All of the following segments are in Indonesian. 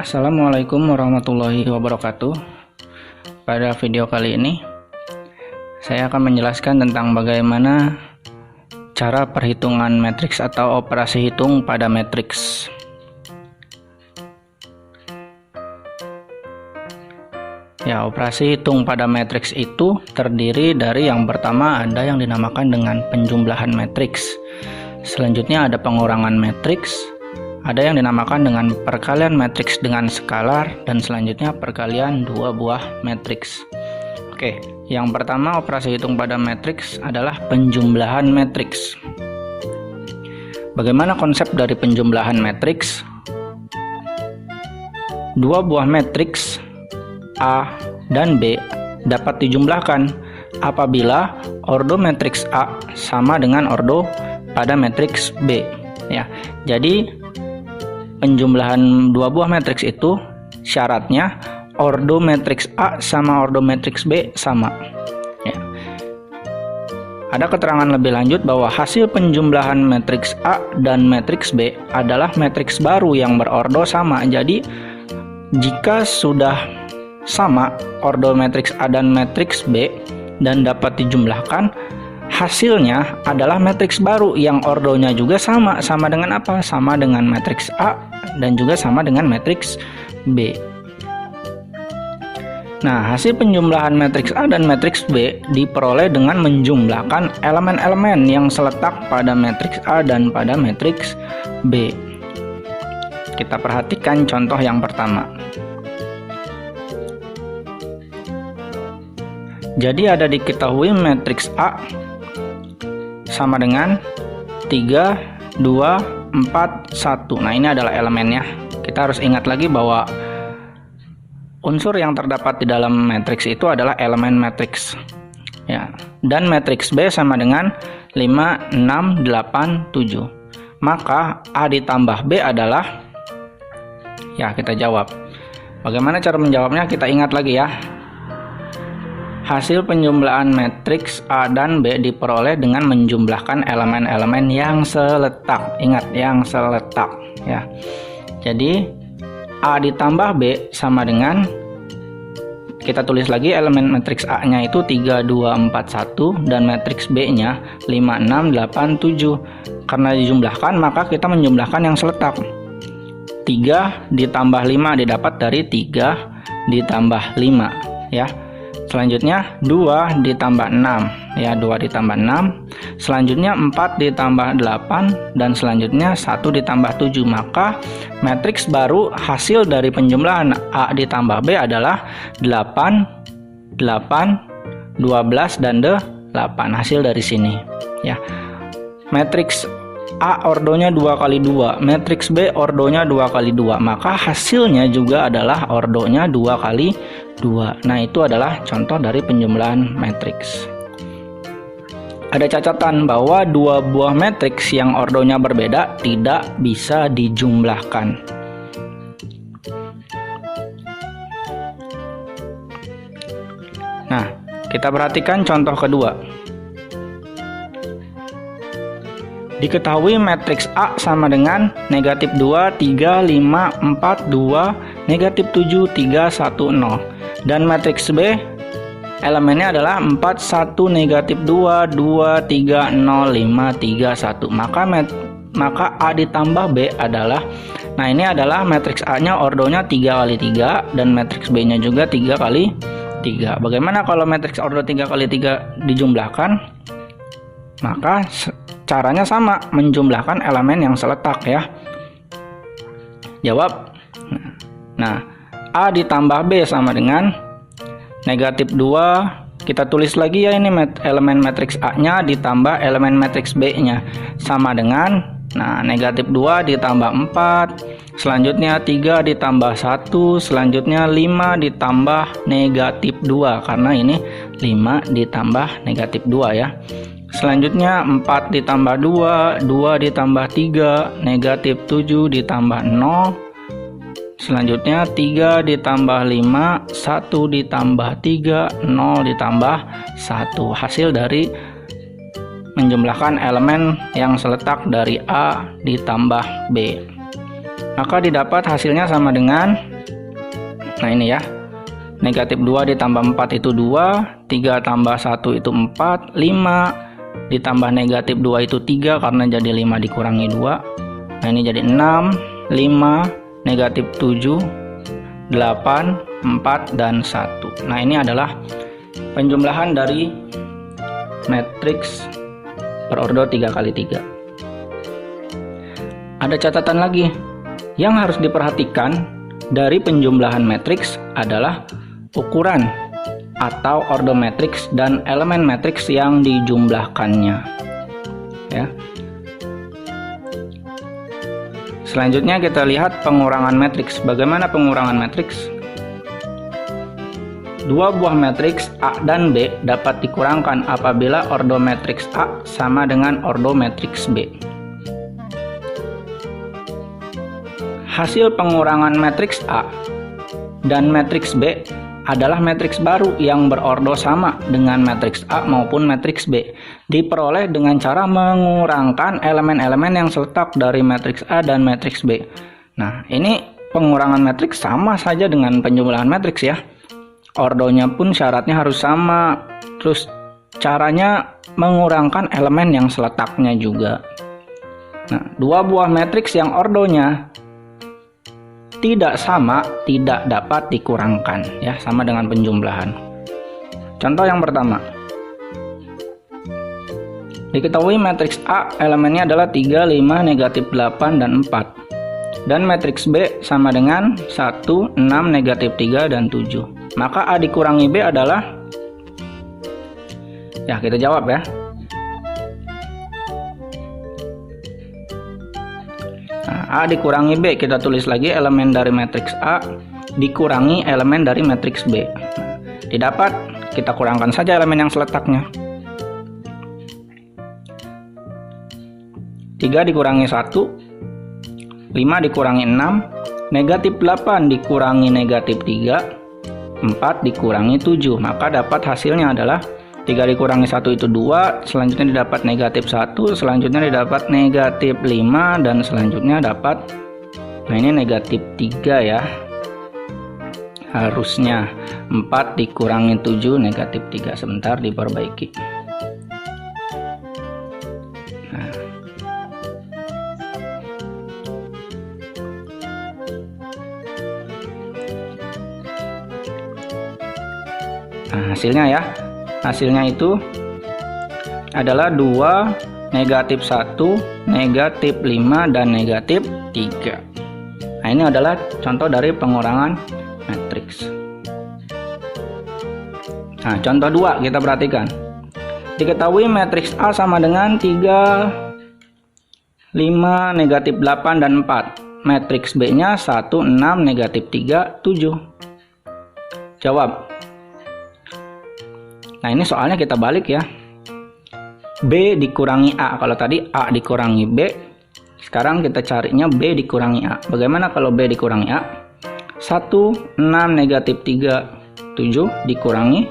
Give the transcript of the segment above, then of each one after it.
Assalamualaikum warahmatullahi wabarakatuh. Pada video kali ini saya akan menjelaskan tentang bagaimana cara perhitungan matriks atau operasi hitung pada matriks. Ya, operasi hitung pada matriks itu terdiri dari yang pertama ada yang dinamakan dengan penjumlahan matriks. Selanjutnya ada pengurangan matriks, ada yang dinamakan dengan perkalian matriks dengan skalar, dan selanjutnya perkalian dua buah matriks. Oke, yang pertama operasi hitung pada matriks adalah penjumlahan matriks. Bagaimana konsep dari penjumlahan matriks? Dua buah matriks A dan B dapat dijumlahkan apabila ordo matriks A sama dengan ordo pada matriks B. Ya, jadi penjumlahan dua buah matriks itu syaratnya ordo matriks A sama ordo matriks B sama. Ya. Ada keterangan lebih lanjut bahwa hasil penjumlahan matriks A dan matriks B adalah matriks baru yang berordo sama. Jadi jika sudah sama ordo matriks A dan matriks B dan dapat dijumlahkan, hasilnya adalah matriks baru yang ordonya juga sama dengan apa? Sama dengan matriks A dan juga sama dengan matriks B. Nah, hasil penjumlahan matriks A dan matriks B diperoleh dengan menjumlahkan elemen-elemen yang seletak pada matriks A dan pada matriks B. Kita perhatikan contoh yang pertama. Jadi ada diketahui matriks A sama dengan 3, 2, 4, 1. Nah, ini adalah elemennya. Kita harus ingat lagi bahwa unsur yang terdapat di dalam matriks itu adalah elemen matriks. Ya. Dan matriks B sama dengan 5, 6, 8, 7. Maka A ditambah B adalah, ya, kita jawab. Bagaimana cara menjawabnya? Kita ingat lagi ya. Hasil penjumlahan matriks A dan B diperoleh dengan menjumlahkan elemen-elemen yang seletak. Ingat, yang seletak ya. Jadi A ditambah B sama dengan, kita tulis lagi elemen matriks A-nya itu 3, 2, 4, 1 dan matriks B-nya 5, 6, 8, 7. Karena dijumlahkan maka kita menjumlahkan yang seletak. 3 ditambah 5 didapat dari 3 ditambah 5 ya. Selanjutnya 2 ditambah 6 ya, 2 ditambah 6. Selanjutnya 4 ditambah 8 dan selanjutnya 1 ditambah 7. Maka matriks baru hasil dari penjumlahan A ditambah B adalah 8, 8, 12 dan 8. Hasil dari sini ya. Matriks A ordonya 2 kali 2, matriks B ordonya 2 kali 2, maka hasilnya juga adalah ordonya 2 kali 2. Nah, itu adalah contoh dari penjumlahan matriks. Ada catatan bahwa dua buah matriks yang ordonya berbeda tidak bisa dijumlahkan. Nah, kita perhatikan contoh kedua. Diketahui matriks A sama dengan negatif 2, 3, 5, 4, 2, negatif 7, 3, 1, 0. Dan matriks B elemennya adalah 4, 1, negatif 2, 2, 3, 0, 5, 3, 1. Maka A ditambah B adalah, nah ini adalah matriks A-nya ordonya 3 kali 3 dan matriks B-nya juga 3 kali 3. Bagaimana kalau matriks ordo 3 kali 3 dijumlahkan? Maka caranya sama, menjumlahkan elemen yang seletak ya. Jawab. Nah, A ditambah B sama dengan negatif 2. Kita tulis lagi ya, ini elemen matriks A-nya ditambah elemen matriks B-nya sama dengan, nah, negatif 2 ditambah 4, selanjutnya 3 ditambah 1, selanjutnya 5 ditambah negatif 2 karena ini 5 ditambah negatif 2 ya. Selanjutnya 4 ditambah 2, 2 ditambah 3, negatif 7 ditambah 0. Selanjutnya 3 ditambah 5, 1 ditambah 3, 0 ditambah 1. Hasil dari menjumlahkan elemen yang seletak dari A ditambah B. Maka didapat hasilnya sama dengan Nah ini ya, negatif 2 ditambah 4 itu 2, 3 tambah 1 itu 4, 5 ditambah negatif 2 itu 3 karena jadi 5 dikurangi 2. Nah ini jadi 6, 5, negatif 7, 8, 4, dan 1. Nah ini adalah penjumlahan dari matriks berordo 3x3. Ada catatan lagi yang harus diperhatikan dari penjumlahan matriks adalah ukuran atau ordo matriks dan elemen matriks yang dijumlahkannya ya. Selanjutnya kita lihat pengurangan matriks. Bagaimana pengurangan matriks? Dua buah matriks A dan B dapat dikurangkan apabila ordo matriks A sama dengan ordo matriks B. Hasil pengurangan matriks A dan matriks B adalah matriks baru yang berordo sama dengan matriks A maupun matriks B, diperoleh dengan cara mengurangkan elemen-elemen yang seletak dari matriks A dan matriks B. Nah, ini pengurangan matriks sama saja dengan penjumlahan matriks ya. Ordonya pun syaratnya harus sama, terus caranya mengurangkan elemen yang seletaknya juga. Nah, dua buah matriks yang ordonya tidak sama tidak dapat dikurangkan ya, sama dengan penjumlahan. Contoh yang pertama, diketahui matriks A elemennya adalah 3, 5, negatif 8, dan 4, dan matriks B sama dengan 1, 6, negatif 3, dan 7. Maka A dikurangi B adalah, ya kita jawab ya, A dikurangi B, kita tulis lagi elemen dari matriks A dikurangi elemen dari matriks B. Didapat, kita kurangkan saja elemen yang seletaknya. 3 dikurangi 1, 5 dikurangi 6, negatif 8 dikurangi negatif 3, 4 dikurangi 7. Maka dapat hasilnya adalah 3 dikurangi 1 itu 2, selanjutnya didapat negatif 1, selanjutnya didapat negatif 5, dan selanjutnya dapat, nah ini negatif 3 ya, harusnya 4 dikurangi 7, negatif 3, sebentar diperbaiki. Nah, hasilnya ya, hasilnya itu adalah 2, negatif 1, negatif 5, dan negatif 3. Nah ini adalah contoh dari pengurangan matriks. Nah contoh 2 kita perhatikan. Diketahui matriks A sama dengan 3, 5, negatif 8, dan 4. Matriks B nya 1, 6, negatif 3, 7. Jawab. Nah ini soalnya kita balik ya, B dikurangi A. Kalau tadi A dikurangi B, sekarang kita carinya B dikurangi A. Bagaimana kalau B dikurangi A? 1, 6, negatif 3, 7 dikurangi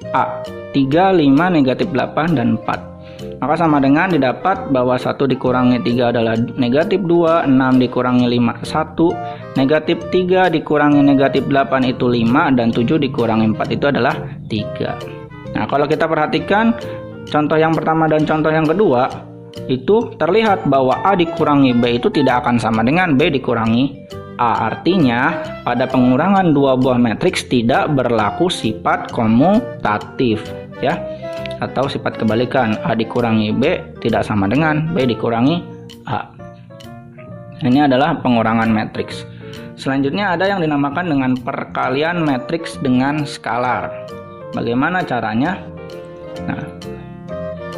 A, 3, 5, negatif 8, dan 4. Maka sama dengan didapat bahwa 1 dikurangi 3 adalah negatif 2, 6 dikurangi 5, 1, negatif 3 dikurangi negatif 8 itu 5, dan 7 dikurangi 4 itu adalah 3. Nah kalau kita perhatikan contoh yang pertama dan contoh yang kedua, itu terlihat bahwa A dikurangi B itu tidak akan sama dengan B dikurangi A. Artinya pada pengurangan dua buah matriks tidak berlaku sifat komutatif ya, atau sifat kebalikan, A dikurangi B tidak sama dengan B dikurangi A. Ini adalah pengurangan matriks. Selanjutnya ada yang dinamakan dengan perkalian matriks dengan skalar. Bagaimana caranya? Nah,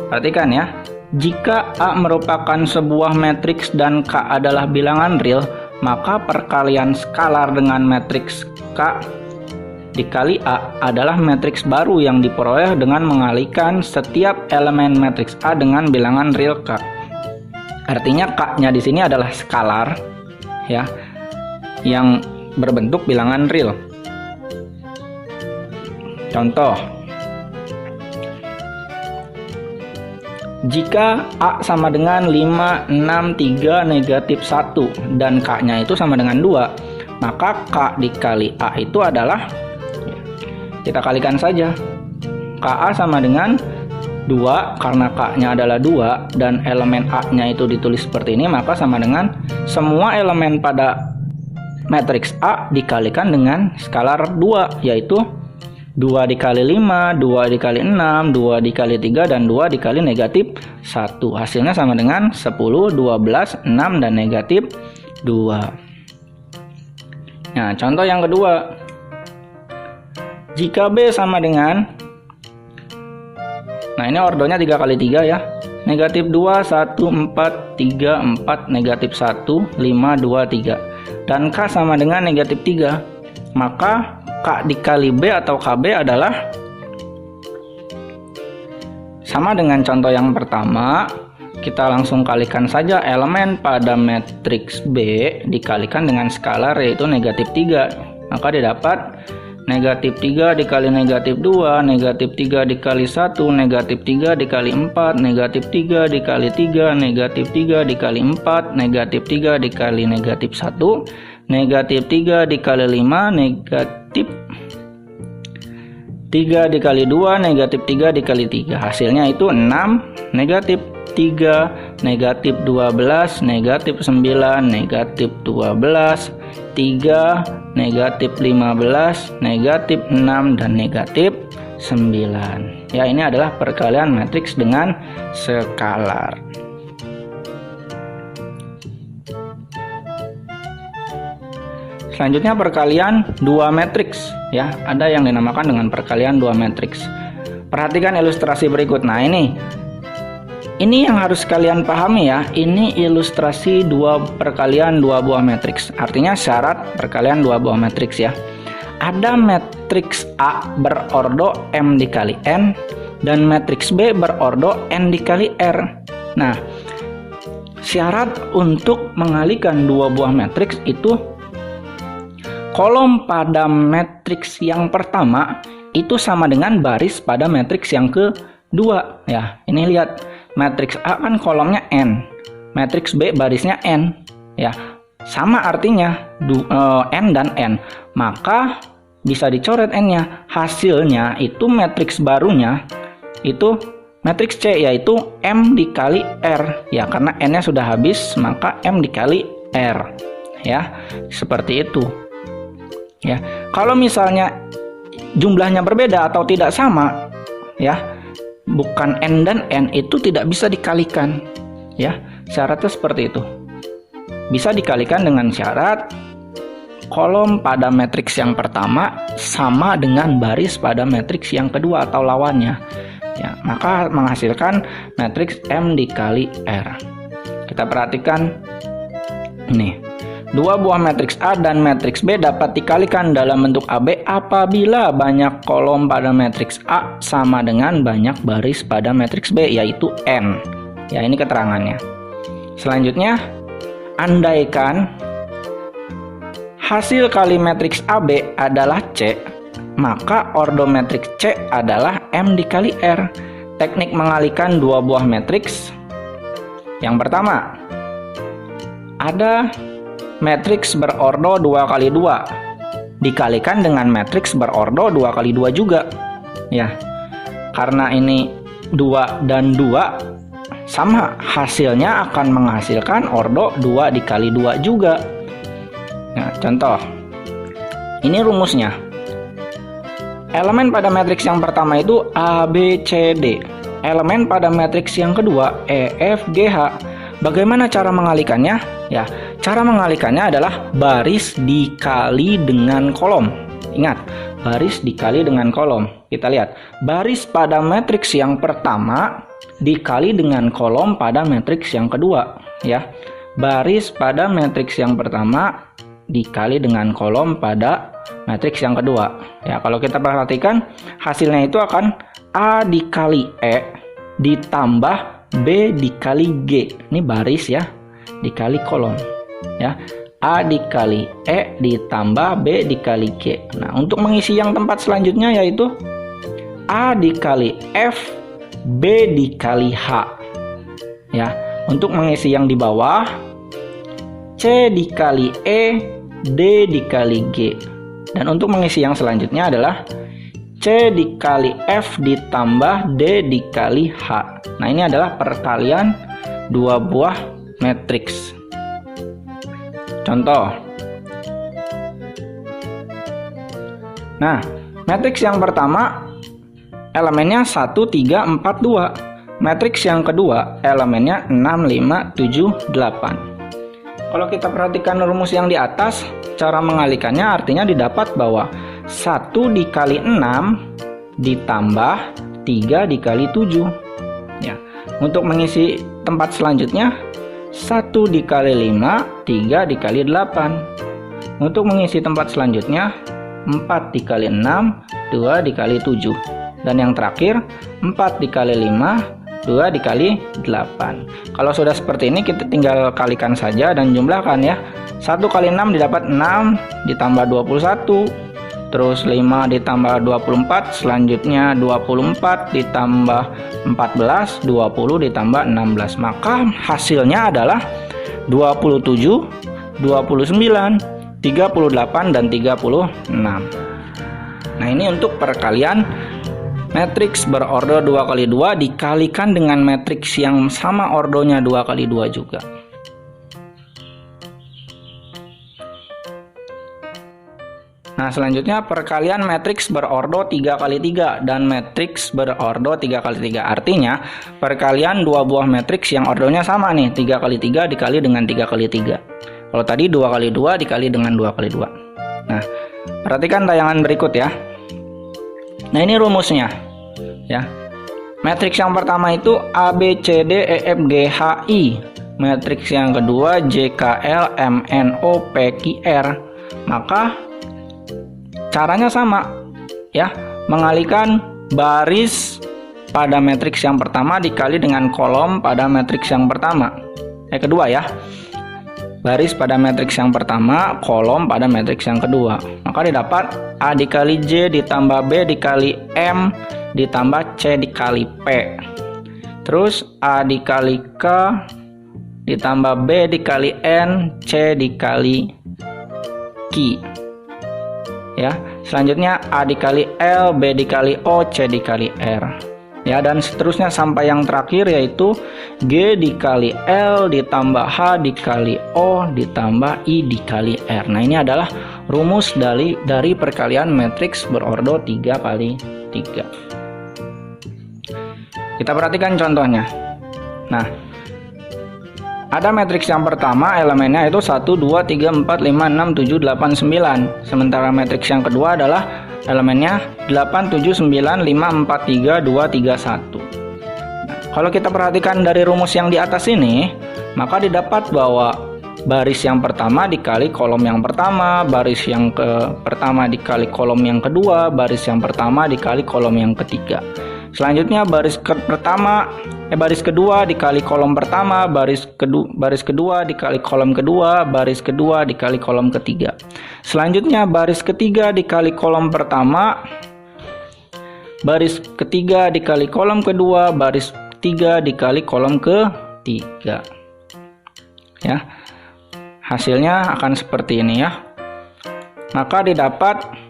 perhatikan ya. Jika A merupakan sebuah matriks dan K adalah bilangan real, maka perkalian skalar dengan matriks K dikali A adalah matriks baru yang diperoleh dengan mengalikan setiap elemen matriks A dengan bilangan real K. Artinya K-nya di sini adalah skalar ya, yang berbentuk bilangan real. Contoh, jika A sama dengan 5, 6, 3, negatif 1 dan K-nya itu sama dengan 2, Maka K dikali A itu adalah, kita kalikan saja, KA sama dengan 2, karena K-nya adalah 2 dan elemen A-nya itu ditulis seperti ini, maka sama dengan semua elemen pada matriks A dikalikan dengan skalar 2, yaitu 2 dikali 5, 2 dikali 6, 2 dikali 3, dan 2 dikali negatif 1. Hasilnya sama dengan 10, 12, 6, dan negatif 2. Nah, contoh yang kedua. Jika B sama dengan, nah ini ordonya 3 kali 3 ya. Negatif 2, 1, 4, 3, 4, negatif 1, 5, 2, 3. Dan K sama dengan negatif 3. Maka K dikali B atau KB adalah sama dengan contoh yang pertama. Kita langsung kalikan saja elemen pada matriks B dikalikan dengan skalar, yaitu negatif 3. Maka didapat negatif 3 dikali negatif 2, negatif 3 dikali 1, negatif 3 dikali 4, negatif 3 dikali 3, negatif 3 dikali 4, negatif 3 dikali negatif 1, negatif 3 dikali 5, negatif 3 dikali 2, negatif 3 dikali 3. Hasilnya itu 6, negatif 3, negatif 12, negatif 9, negatif 12, 3, negatif 15, negatif 6, dan negatif 9. Ya, ini adalah perkalian matriks dengan skalar. Selanjutnya perkalian dua matriks ya. Ada yang dinamakan dengan perkalian dua matriks. Perhatikan ilustrasi berikut. Nah, ini yang harus kalian pahami ya. Ini ilustrasi perkalian dua buah matriks. Artinya syarat perkalian dua buah matriks ya. Ada matriks A berordo M dikali N dan matriks B berordo N dikali R. Nah, syarat untuk mengalihkan dua buah matriks itu kolom pada matriks yang pertama itu sama dengan baris pada matriks yang kedua ya. Ini lihat, matriks A kan kolomnya N, matriks B barisnya N ya, sama artinya N dan N, maka bisa dicoret N-nya. Hasilnya itu matriks barunya itu matriks C, yaitu M dikali R ya, karena N-nya sudah habis maka M dikali R ya, seperti itu ya. Kalau misalnya jumlahnya berbeda atau tidak sama ya, bukan N dan N, itu tidak bisa dikalikan ya. Syaratnya seperti itu. Bisa dikalikan dengan syarat kolom pada matriks yang pertama sama dengan baris pada matriks yang kedua atau lawannya ya, maka menghasilkan matriks M dikali R. Kita perhatikan ini, dua buah matriks A dan matriks B dapat dikalikan dalam bentuk AB apabila banyak kolom pada matriks A sama dengan banyak baris pada matriks B, yaitu N. Ya, ini keterangannya. Selanjutnya, andaikan hasil kali matriks AB adalah C, maka ordo matriks C adalah M dikali R. Teknik mengalihkan dua buah matriks. Yang pertama, ada matriks berordo 2 kali 2 dikalikan dengan matriks berordo 2 kali 2 juga ya. Karena ini 2 dan 2 sama, hasilnya akan menghasilkan ordo 2 dikali 2 juga. Nah, contoh ini rumusnya. Elemen pada matriks yang pertama itu A, B, C, D. Elemen pada matriks yang kedua E, F, G, H. Bagaimana cara mengalihkannya? Ya, cara mengalihkannya adalah baris dikali dengan kolom. Ingat, baris dikali dengan kolom. Kita lihat, baris pada matriks yang pertama dikali dengan kolom pada matriks yang kedua. Ya, baris pada matriks yang pertama dikali dengan kolom pada matriks yang kedua. Ya, kalau kita perhatikan hasilnya itu akan A dikali E ditambah B dikali G. Ini baris ya, dikali kolom ya. A dikali E ditambah B dikali G. Nah, untuk mengisi yang tempat selanjutnya yaitu A dikali F B dikali H ya. Untuk mengisi yang di bawah C dikali E D dikali G. Dan untuk mengisi yang selanjutnya adalah C dikali F ditambah D dikali H. Nah, ini adalah perkalian dua buah matriks. Contoh. Nah, matriks yang pertama elemennya 1, 3, 4, 2. Matriks yang kedua elemennya 6, 5, 7, 8. Kalau kita perhatikan rumus yang di atas, cara mengalikannya artinya didapat bahwa 1 dikali 6 ditambah 3 dikali 7. Ya, untuk mengisi tempat selanjutnya 1 dikali 5, 3 dikali 8. Untuk mengisi tempat selanjutnya 4 dikali 6, 2 dikali 7. Dan yang terakhir 4 dikali 5, 2 dikali 8. Kalau sudah seperti ini kita tinggal kalikan saja dan jumlahkan ya. 1 kali 6 didapat 6 ditambah 21. Terus 5 ditambah 24, selanjutnya 24 ditambah 14, 20 ditambah 16. Maka hasilnya adalah 27, 29, 38, dan 36. Nah, ini untuk perkalian matriks berordo 2x2 dikalikan dengan matriks yang sama ordonya 2x2 juga. Nah, selanjutnya perkalian matriks berordo 3x3 dan matriks berordo 3x3. Artinya, perkalian dua buah matriks yang ordonya sama nih, 3x3 dikali dengan 3x3. Kalau tadi 2x2 dikali dengan 2x2. Nah, perhatikan tayangan berikut ya. Nah, ini rumusnya ya. Matriks yang pertama itu A, B, C, D, E, F, G, H, I. Matriks yang kedua J, K, L, M, N, O, P, Q, R. Maka caranya sama ya, mengalihkan baris pada matriks yang pertama dikali dengan kolom pada matriks yang kedua ya. Baris pada matriks yang pertama, kolom pada matriks yang kedua. Maka didapat A dikali J ditambah B dikali M ditambah C dikali P. Terus A dikali K ditambah B dikali N, C dikali Q. Ya, selanjutnya A dikali L, B dikali O, C dikali R. Ya, dan seterusnya sampai yang terakhir yaitu G dikali L ditambah H dikali O ditambah I dikali R. Nah, ini adalah rumus dari perkalian matriks berordo 3x3. Kita perhatikan contohnya. Nah, ada matriks yang pertama elemennya itu 1, 2, 3, 4, 5, 6, 7, 8, 9. Sementara matriks yang kedua adalah elemennya 8, 7, 9, 5, 4, 3, 2, 3, 1. Nah, kalau kita perhatikan dari rumus yang di atas ini, maka didapat bahwa baris yang pertama dikali kolom yang pertama, baris yang pertama dikali kolom yang kedua, baris yang pertama dikali kolom yang ketiga. Selanjutnya baris kedua dikali kolom pertama, baris kedua dikali kolom kedua, baris kedua dikali kolom ketiga. Selanjutnya baris ketiga dikali kolom pertama, baris ketiga dikali kolom kedua, baris ketiga dikali kolom ketiga. Ya. Hasilnya akan seperti ini ya. Maka didapat,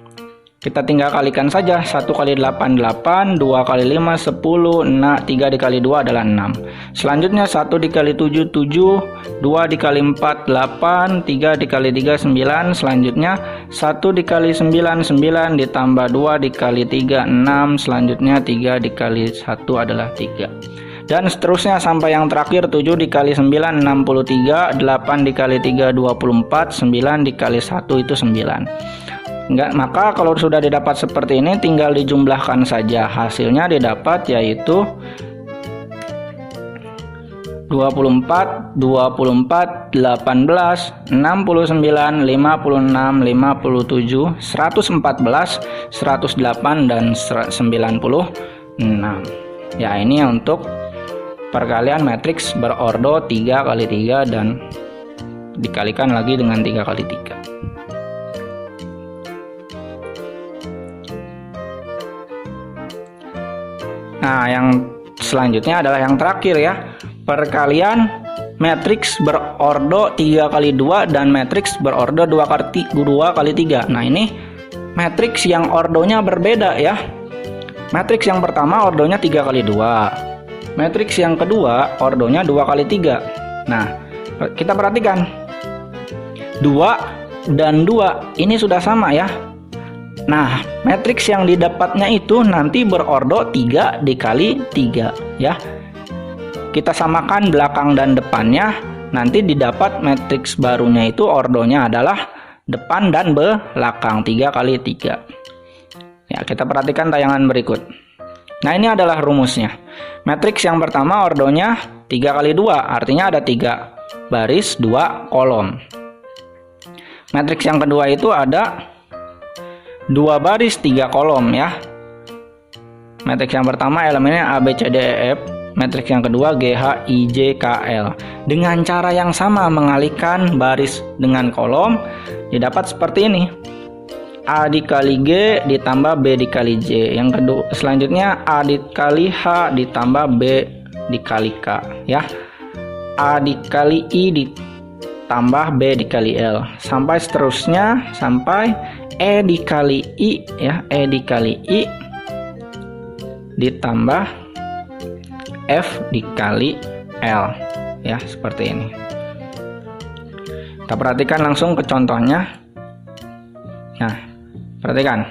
kita tinggal kalikan saja. 1 kali 8, 8, 2 kali 5, 10, 3 dikali 2 adalah 6. Selanjutnya 1 dikali 7, 7, 2 dikali 4, 8, 3 dikali 3, 9. Selanjutnya 1 dikali 9, 9 ditambah 2 dikali 3, 6. Selanjutnya 3 dikali 1 adalah 3. Dan seterusnya sampai yang terakhir 7 dikali 9, 63, 8 dikali 3, 24, 9 dikali 1 itu 9. Maka kalau sudah didapat seperti ini tinggal dijumlahkan saja. Hasilnya didapat yaitu 24, 24, 18, 69, 56, 57, 114, 108, dan 96. Ya, ini untuk perkalian matriks berordo 3x3 dan dikalikan lagi dengan 3x3. Nah, yang selanjutnya adalah yang terakhir ya, perkalian matriks berordo 3 kali 2 dan matriks berordo 2 kali 3. Nah, ini matriks yang ordonya berbeda ya. Matriks yang pertama ordonya 3 kali 2. Matriks yang kedua ordonya 2 kali 3. Nah, kita perhatikan. 2 dan 2 ini sudah sama ya. Nah, matriks yang didapatnya itu nanti berordo 3 dikali 3 ya. Kita samakan belakang dan depannya, nanti didapat matriks barunya itu ordonya adalah depan dan belakang 3 kali 3. Ya, kita perhatikan tayangan berikut. Nah, ini adalah rumusnya. Matriks yang pertama ordonya 3 kali 2, artinya ada 3 baris 2 kolom. Matriks yang kedua itu ada 2 baris 3 kolom ya. Matriks yang pertama elemennya A, B, C, D, E, F. Matriks yang kedua G, H, I, J, K, L. Dengan cara yang sama mengalihkan baris dengan kolom didapat seperti ini. A dikali G ditambah B dikali J. Yang kedua selanjutnya A dikali H ditambah B dikali K ya. A dikali I ditambah B dikali L sampai seterusnya sampai E dikali I ya. E dikali I ditambah F dikali L ya, seperti ini. Kita perhatikan langsung ke contohnya. Nah, perhatikan.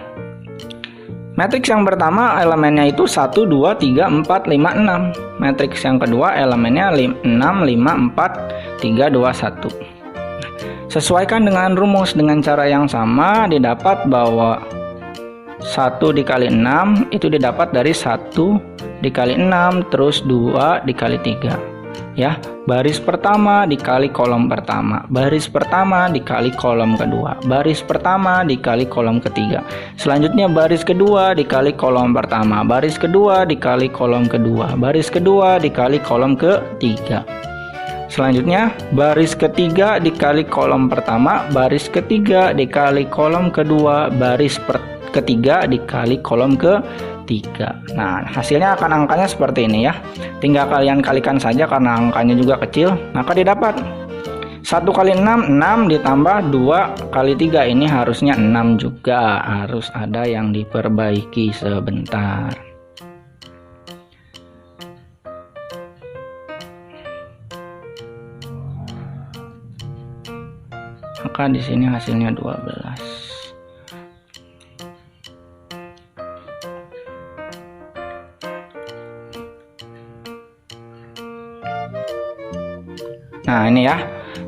Matriks yang pertama elemennya itu 1, 2, 3, 4, 5, 6. Matriks yang kedua elemennya 6, 5, 4, 3, 2, 1. Sesuaikan dengan rumus dengan cara yang sama, didapat bahwa 1 dikali 6 itu didapat dari 1 dikali 6 terus 2 dikali 3 ya. Baris pertama dikali kolom pertama, baris pertama dikali kolom kedua, baris pertama dikali kolom ketiga, selanjutnya baris kedua dikali kolom pertama, baris kedua dikali kolom kedua, baris kedua dikali kolom ketiga, selanjutnya baris ketiga dikali kolom pertama, baris ketiga dikali kolom kedua, baris ketiga dikali kolom ketiga. Nah, hasilnya akan angkanya seperti ini ya. Tinggal kalian kalikan saja karena angkanya juga kecil. Maka didapat 1 kali 6, 6 ditambah 2 kali 3. Ini harusnya 6 juga. Harus ada yang diperbaiki sebentar. Maka di sini hasilnya 12. Nah, ini ya.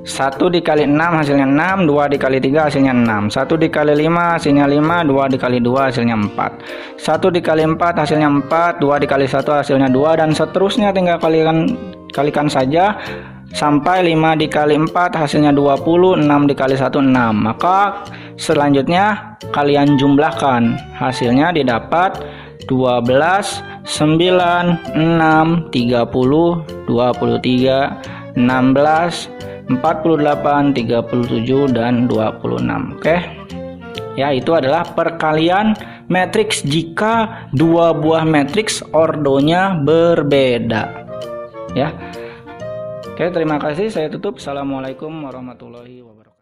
1 dikali 6 hasilnya 6, 2 dikali 3 hasilnya 6, 1 dikali 5 hasilnya 5, 2 dikali 2 hasilnya 4, 1 dikali 4 hasilnya 4, 2 dikali 1 hasilnya 2, dan seterusnya tinggal kalikan saja sampai 5 dikali 4 hasilnya 20, 6 dikali 1 6. Maka selanjutnya kalian jumlahkan, hasilnya didapat 12, 9, 6, 30, 23, 16, 48, 37, dan 26. Oke. Ya, itu adalah perkalian matriks jika dua buah matriks ordonya berbeda. Ya. Oke, terima kasih. Saya tutup. Assalamualaikum warahmatullahi wabarakatuh.